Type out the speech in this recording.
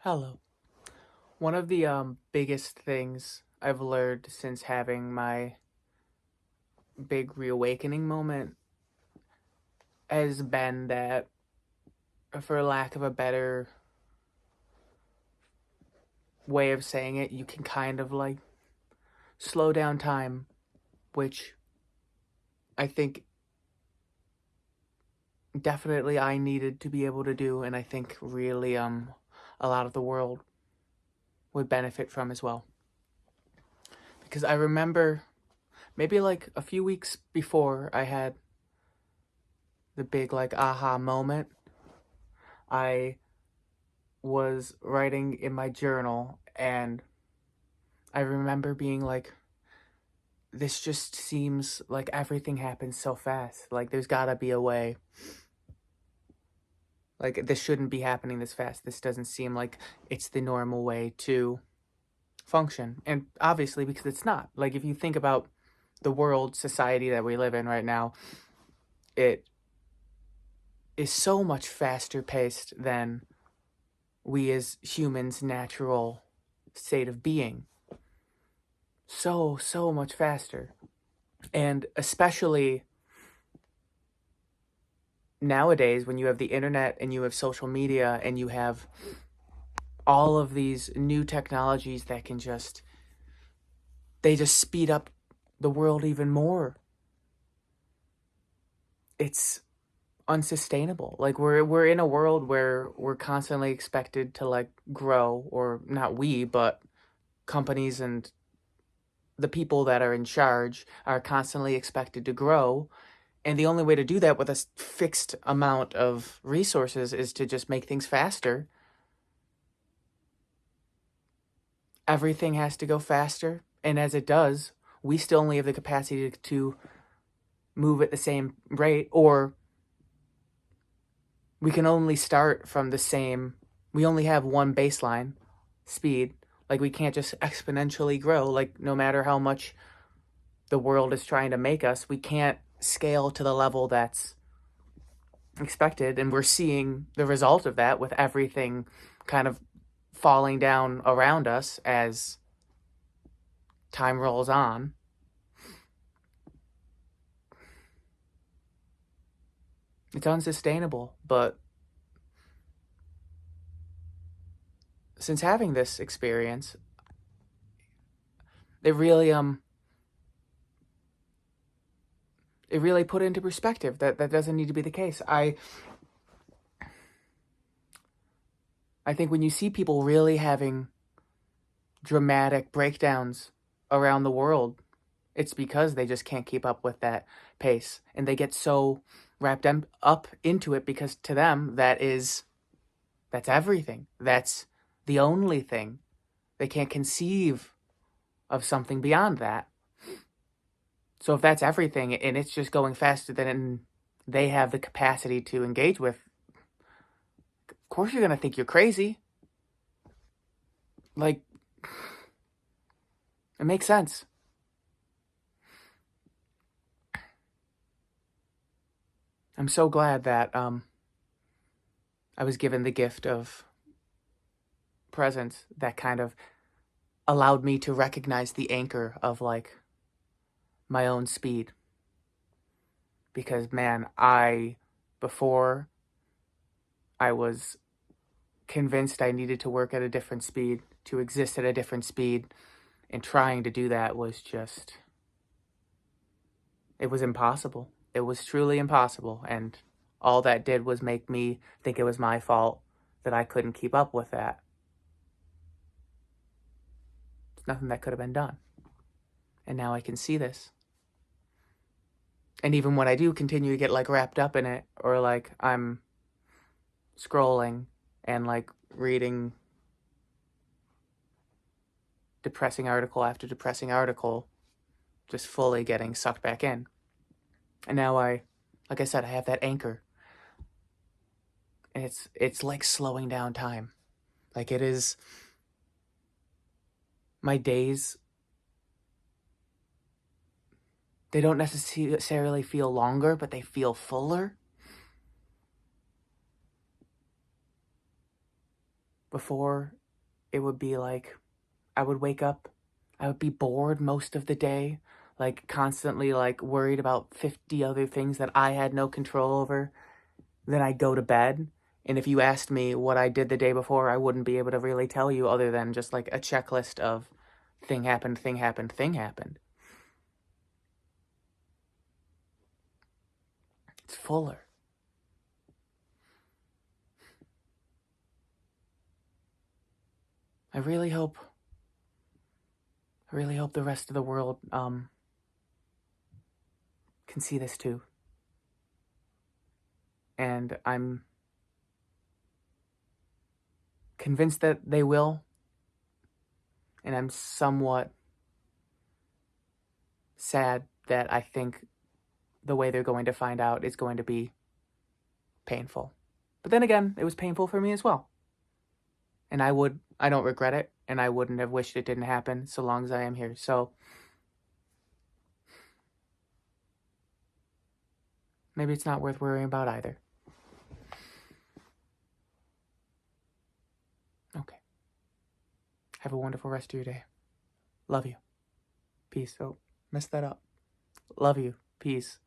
Hello. One of the biggest things I've learned since having my big reawakening moment has been that, for lack of a better way of saying it, you can kind of like slow down time, which I think definitely I needed to be able to do, and I think really a lot of the world would benefit from as well. Because I remember maybe like a few weeks before I had the big like aha moment, I was writing in my journal, and I remember being like, this just seems like everything happens so fast. Like, there's gotta be a way. Like, this shouldn't be happening this fast. This doesn't seem like it's the normal way to function. And obviously, because it's not. Like, if you think about the world, society that we live in right now, it is so much faster paced than we as humans' natural state of being. So much faster. And especially nowadays, when you have the internet and you have social media and you have all of these new technologies that can they just speed up the world even more. It's unsustainable. Like, we're in a world where we're constantly expected to like grow, or not we, but companies and the people that are in charge are constantly expected to grow. And the only way to do that with a fixed amount of resources is to just make things faster. Everything has to go faster. And as it does, we still only have the capacity to move at the same rate, or we can only start from the same. We only have one baseline speed. Like, we can't just exponentially grow. Like, no matter how much the world is trying to make us, we can't scale to the level that's expected. And we're seeing the result of that with everything kind of falling down around us as time rolls on. It's unsustainable. But since having this experience, it really it really put into perspective that that doesn't need to be the case. I think when you see people really having dramatic breakdowns around the world, it's because they just can't keep up with that pace, and they get so up into it because to them that's everything. That's the only thing. They can't conceive of something beyond that. So if that's everything and it's just going faster than they have the capacity to engage with, of course you're going to think you're crazy. Like, it makes sense. I'm so glad that I was given the gift of presence that kind of allowed me to recognize the anchor of like my own speed. Because man, before I was convinced I needed to work at a different speed, to exist at a different speed, and trying to do that was just, it was impossible. It was truly impossible. And all that did was make me think it was my fault that I couldn't keep up with that. There's nothing that could have been done. And now I can see this. And even when I do continue to get like wrapped up in it, or like I'm scrolling and like reading depressing article after depressing article, just fully getting sucked back in. And now like I said, I have that anchor. And it's like slowing down time. Like, it is, my days, they don't necessarily feel longer, but they feel fuller. Before, it would be like I would wake up, I would be bored most of the day, like constantly like worried about 50 other things that I had no control over. Then I'd go to bed. And if you asked me what I did the day before, I wouldn't be able to really tell you other than just like a checklist of thing happened, thing happened, thing happened. It's fuller. I really hope the rest of the world can see this too. And I'm convinced that they will. And I'm somewhat sad that I think the way they're going to find out is going to be painful. But then again, it was painful for me as well. And I don't regret it, and I wouldn't have wished it didn't happen so long as I am here. So maybe it's not worth worrying about either. Okay. Have a wonderful rest of your day. Love you. Peace. Oh, messed that up. Love you. Peace.